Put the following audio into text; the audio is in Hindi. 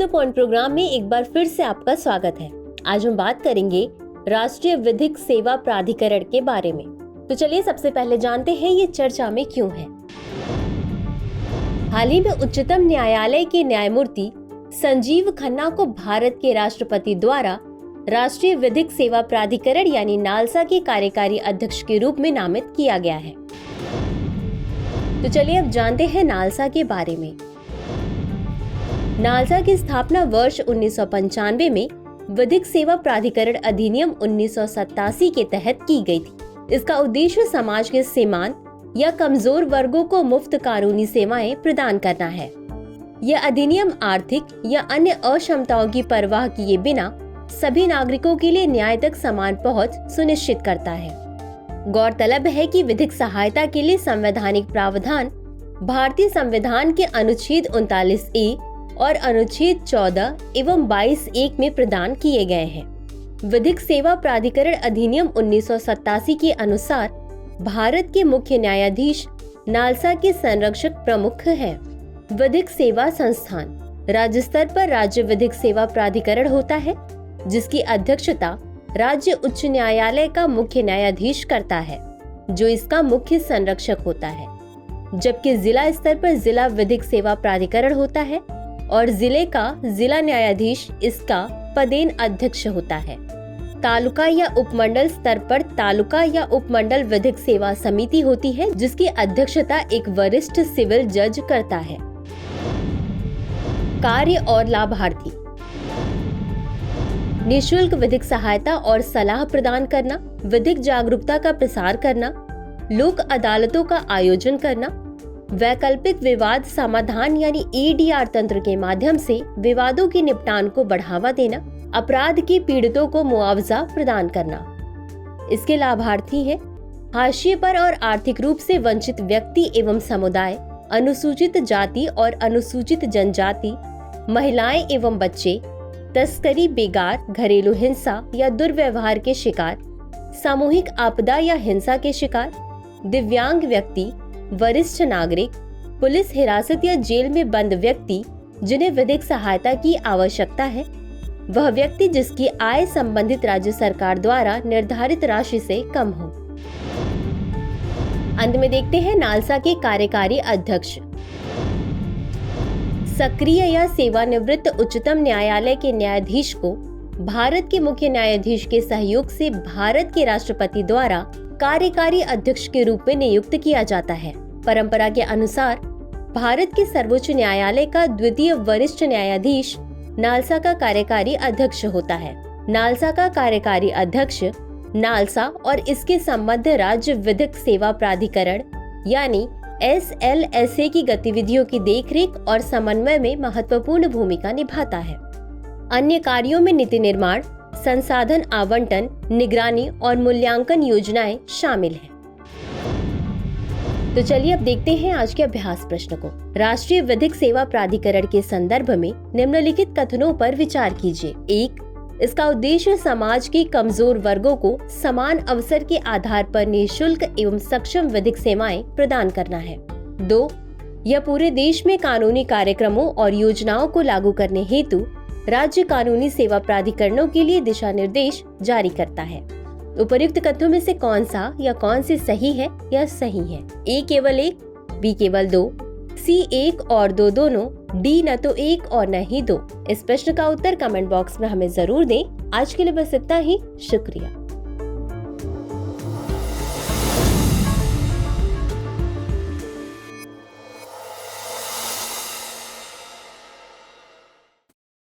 महत्वपूर्ण प्रोग्राम में एक बार फिर से आपका स्वागत है। आज हम बात करेंगे राष्ट्रीय विधिक सेवा प्राधिकरण के बारे में। तो चलिए सबसे पहले जानते हैं ये चर्चा में क्यों है। हाल ही में उच्चतम न्यायालय के न्यायमूर्ति संजीव खन्ना को भारत के राष्ट्रपति द्वारा राष्ट्रीय विधिक सेवा प्राधिकरण यानी नालसा के कार्यकारी अध्यक्ष के रूप में नामित किया गया है। तो चलिए अब जानते हैं नालसा के बारे में। नालसा की स्थापना वर्ष 1995 में विधिक सेवा प्राधिकरण अधिनियम 1987 के तहत की गई थी। इसका उद्देश्य समाज के सीमांत या कमजोर वर्गों को मुफ्त कानूनी सेवाएं प्रदान करना है। यह अधिनियम आर्थिक या अन्य अक्षमताओं की परवाह किए बिना सभी नागरिकों के लिए न्याय तक समान पहुंच सुनिश्चित करता है। गौरतलब है कि विधिक सहायता के लिए संवैधानिक प्रावधान भारतीय संविधान के अनुच्छेद 39A और अनुच्छेद 14 एवं 22(1) में प्रदान किए गए हैं। विधिक सेवा प्राधिकरण अधिनियम 1987 के अनुसार भारत के मुख्य न्यायाधीश नालसा के संरक्षक प्रमुख हैं। विधिक सेवा संस्थान राज्य स्तर पर राज्य विधिक सेवा प्राधिकरण होता है, जिसकी अध्यक्षता राज्य उच्च न्यायालय का मुख्य न्यायाधीश करता है, जो इसका मुख्य संरक्षक होता है। जबकि जिला स्तर पर जिला विधिक सेवा प्राधिकरण होता है और जिले का जिला न्यायाधीश इसका पदेन अध्यक्ष होता है। तालुका या उपमंडल स्तर पर तालुका या उपमंडल विधिक सेवा समिति होती है, जिसकी अध्यक्षता एक वरिष्ठ सिविल जज करता है। कार्य और लाभार्थी निःशुल्क विधिक सहायता और सलाह प्रदान करना, विधिक जागरूकता का प्रसार करना, लोक अदालतों का आयोजन करना, वैकल्पिक विवाद समाधान यानी ADR तंत्र के माध्यम से विवादों के निपटान को बढ़ावा देना, अपराध के पीड़ितों को मुआवजा प्रदान करना। इसके लाभार्थी हैं हाशिए पर और आर्थिक रूप से वंचित व्यक्ति एवं समुदाय, अनुसूचित जाति और अनुसूचित जनजाति, महिलाएं एवं बच्चे, तस्करी, बेगार, घरेलू हिंसा या दुर्व्यवहार के शिकार, सामूहिक आपदा या हिंसा के शिकार, दिव्यांग व्यक्ति, वरिष्ठ नागरिक, पुलिस हिरासत या जेल में बंद व्यक्ति जिन्हें विधिक सहायता की आवश्यकता है, वह व्यक्ति जिसकी आय संबंधित राज्य सरकार द्वारा निर्धारित राशि से कम हो। अंत में देखते हैं नालसा के कार्यकारी अध्यक्ष। सक्रिय या सेवानिवृत्त उच्चतम न्यायालय के न्यायाधीश को भारत के मुख्य न्यायाधीश के सहयोग से भारत के राष्ट्रपति द्वारा कार्यकारी अध्यक्ष के रूप में नियुक्त किया जाता है। परंपरा के अनुसार भारत के सर्वोच्च न्यायालय का द्वितीय वरिष्ठ न्यायाधीश नालसा का कार्यकारी अध्यक्ष होता है। नालसा का कार्यकारी अध्यक्ष नालसा और इसके संबद्ध राज्य विधिक सेवा प्राधिकरण यानी SLSA की गतिविधियों की देखरेख और समन्वय में महत्वपूर्ण भूमिका निभाता है। अन्य कार्यों में नीति निर्माण, संसाधन आवंटन, निगरानी और मूल्यांकन योजनाएं शामिल हैं। तो चलिए अब देखते हैं आज के अभ्यास प्रश्न को। राष्ट्रीय विधिक सेवा प्राधिकरण के संदर्भ में निम्नलिखित कथनों पर विचार कीजिए। 1. इसका उद्देश्य समाज के कमजोर वर्गों को समान अवसर के आधार पर निःशुल्क एवं सक्षम विधिक सेवाएं प्रदान करना है। 2. यह पूरे देश में कानूनी कार्यक्रमों और योजनाओं को लागू करने हेतु राज्य कानूनी सेवा प्राधिकरणों के लिए दिशा निर्देश जारी करता है। उपर्युक्त कथनों में से कौन सा या कौन सी सही है या सही है? A केवल 1, B केवल 2, C 1 और 2 दोनों, D न तो 1 और न ही 2। इस प्रश्न का उत्तर कमेंट बॉक्स में हमें जरूर दें। आज के लिए बस इतना ही। शुक्रिया।